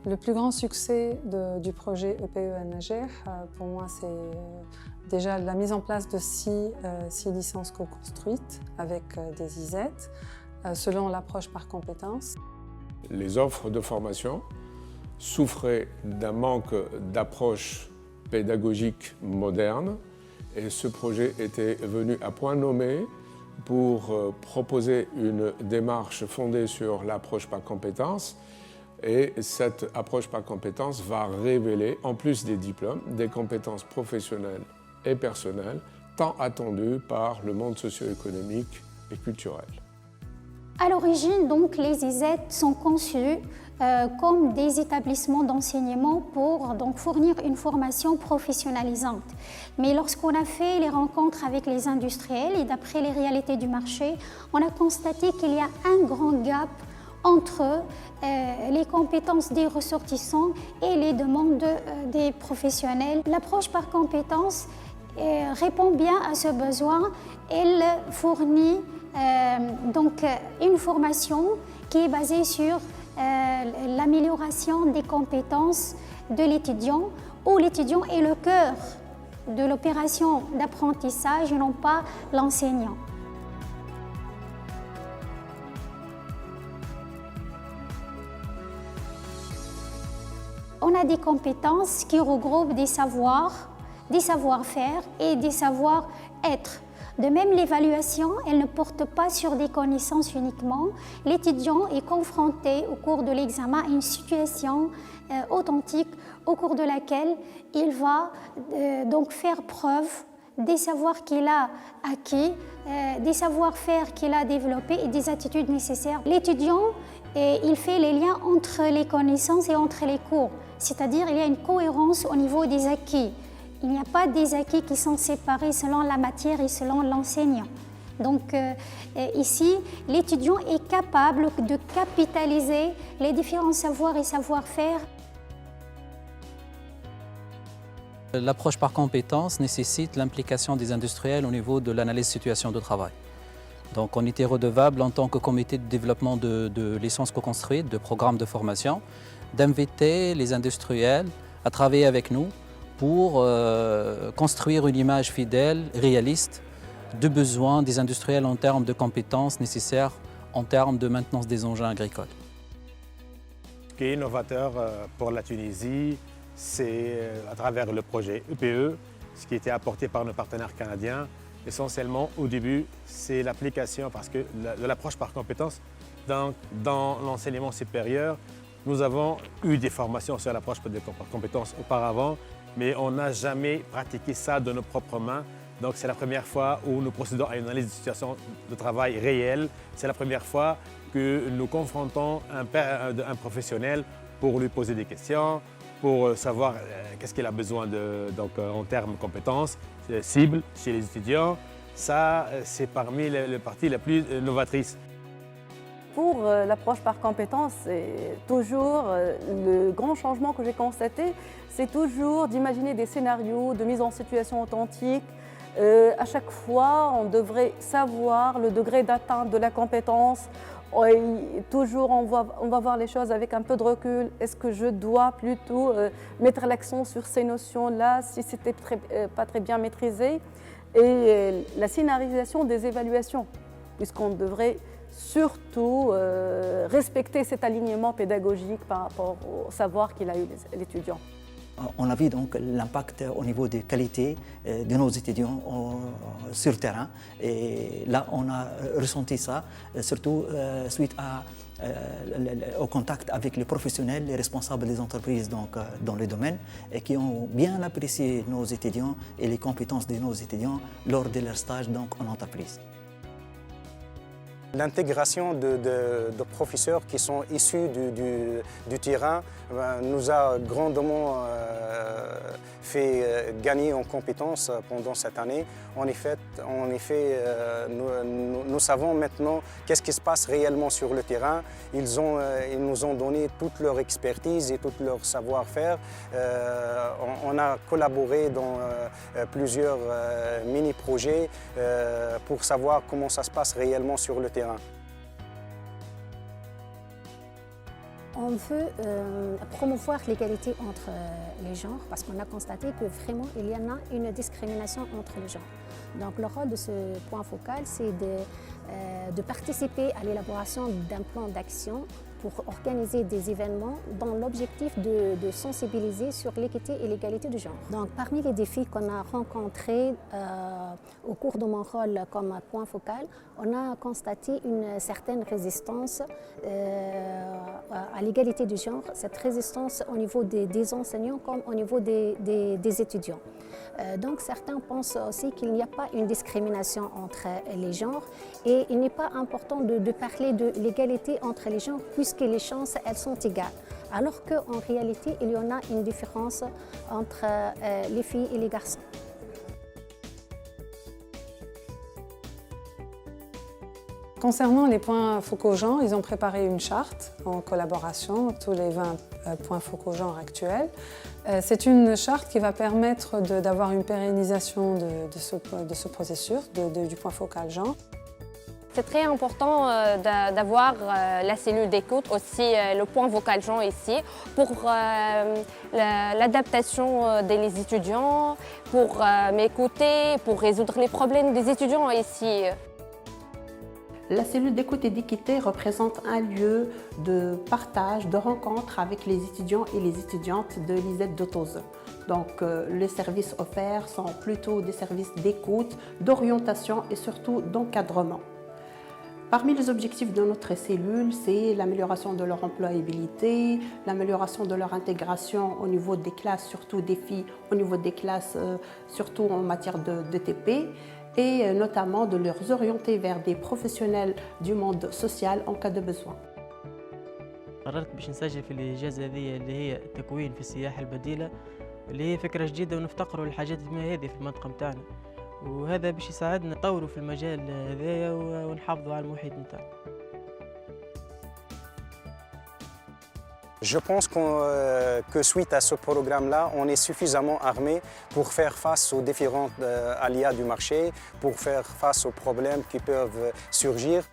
Le plus grand succès du projet EPE à Najer, pour moi, c'est déjà la mise en place de 6 licences co-construites avec des IZ, selon l'approche par compétences. Les offres de formation souffraient d'un manque d'approche pédagogique moderne et ce projet était venu à point nommé pour proposer une démarche fondée sur l'approche par compétences. Et cette approche par compétences va révéler, en plus des diplômes, des compétences professionnelles et personnelles, tant attendues par le monde socio-économique et culturel. À l'origine, donc, les IZ sont conçus comme des établissements d'enseignement pour donc, fournir une formation professionnalisante. Mais lorsqu'on a fait les rencontres avec les industriels et d'après les réalités du marché, on a constaté qu'il y a un grand gap entre les compétences des ressortissants et les demandes des professionnels. L'approche par compétences répond bien à ce besoin. Elle fournit donc une formation qui est basée sur l'amélioration des compétences de l'étudiant, où l'étudiant est le cœur de l'opération d'apprentissage et non pas l'enseignant. On a des compétences qui regroupent des savoirs, des savoir-faire et des savoir-être. De même, l'évaluation, elle ne porte pas sur des connaissances uniquement. L'étudiant est confronté au cours de l'examen à une situation authentique au cours de laquelle il va donc faire preuve des savoirs qu'il a acquis, des savoir-faire qu'il a développés et des attitudes nécessaires. L'étudiant, il fait les liens entre les connaissances et entre les cours, c'est-à-dire il y a une cohérence au niveau des acquis. Il n'y a pas des acquis qui sont séparés selon la matière et selon l'enseignant. Donc ici, l'étudiant est capable de capitaliser les différents savoirs et savoir-faire. L'approche par compétences nécessite l'implication des industriels au niveau de l'analyse situation de travail. Donc on était redevable en tant que comité de développement de licences co-construites, de programmes de formation, d'inviter les industriels à travailler avec nous pour construire une image fidèle, réaliste, de besoins des industriels en termes de compétences nécessaires en termes de maintenance des engins agricoles. Ce qui est innovateur pour la Tunisie, c'est à travers le projet EPE, ce qui était apporté par nos partenaires canadiens. Essentiellement, au début, c'est l'application, parce que de l'approche par compétences, dans l'enseignement supérieur, nous avons eu des formations sur l'approche par compétences auparavant, mais on n'a jamais pratiqué ça de nos propres mains. Donc c'est la première fois où nous procédons à une analyse de situation de travail réelle. C'est la première fois que nous confrontons un professionnel pour lui poser des questions, pour savoir qu'est-ce qu'il a besoin en termes de compétences, cibles chez les étudiants. Ça, c'est parmi les parties les plus novatrices. Pour l'approche par compétences, c'est toujours le grand changement que j'ai constaté, c'est toujours d'imaginer des scénarios de mise en situation authentique. À chaque fois, on devrait savoir le degré d'atteinte de la compétence. Toujours, on va voir les choses avec un peu de recul. Est-ce que je dois plutôt mettre l'accent sur ces notions-là si ce n'était pas très bien maîtrisé? Et la scénarisation des évaluations, puisqu'on devrait surtout respecter cet alignement pédagogique par rapport au savoir qu'il a eu l'étudiant. On a vu donc l'impact au niveau des qualités de nos étudiants sur le terrain. Et là, on a ressenti ça, surtout suite au contact avec les professionnels, les responsables des entreprises dans le domaine, et qui ont bien apprécié nos étudiants et les compétences de nos étudiants lors de leur stage en entreprise. L'intégration de professeurs qui sont issus du terrain nous a grandement fait gagner en compétences pendant cette année. En effet, nous savons maintenant qu'est-ce qui se passe réellement sur le terrain. Ils nous ont donné toute leur expertise et tout leur savoir-faire. On a collaboré dans plusieurs mini-projets pour savoir comment ça se passe réellement sur le terrain. On veut promouvoir l'égalité entre les genres parce qu'on a constaté que vraiment il y en a une discrimination entre les genres. Donc le rôle de ce point focal, c'est de participer à l'élaboration d'un plan d'action pour organiser des événements dans l'objectif de sensibiliser sur l'équité et l'égalité de genre. Donc parmi les défis qu'on a rencontrés au cours de mon rôle comme point focal, on a constaté une certaine résistance à l'égalité de genre, cette résistance au niveau des enseignants comme au niveau des étudiants. Donc certains pensent aussi qu'il n'y a pas une discrimination entre les genres et il n'est pas important de parler de l'égalité entre les genres puisque les chances elles sont égales. Alors qu'en réalité il y en a une différence entre les filles et les garçons. Concernant les points focaux genre, ils ont préparé une charte en collaboration, tous les 20 points focaux genre actuels. C'est une charte qui va permettre d'avoir une pérennisation de ce processus, du point focal genre. C'est très important d'avoir la cellule d'écoute, aussi le point focal genre ici, pour l'adaptation des étudiants, pour m'écouter, pour résoudre les problèmes des étudiants ici. La cellule d'écoute et d'équité représente un lieu de partage, de rencontre avec les étudiants et les étudiantes de l'ISET d'Otose. Donc les services offerts sont plutôt des services d'écoute, d'orientation et surtout d'encadrement. Parmi les objectifs de notre cellule, c'est l'amélioration de leur employabilité, l'amélioration de leur intégration au niveau des classes, surtout des filles, au niveau des classes, surtout en matière de TP, et notamment de les orienter vers des professionnels du monde social en cas de besoin. قررت باش نسجل في الإجازة هذه اللي هي تكوين في السياحة البديلة اللي هي فكرة جديدة ونفتقروا للحاجات هذه في المنطقة متاعنا وهذا باش يساعدنا نطوروا في المجال هذايا ونحافظوا على المحيط متاعنا. Je pense que suite à ce programme-là, on est suffisamment armé pour faire face aux différentes aléas du marché, pour faire face aux problèmes qui peuvent surgir.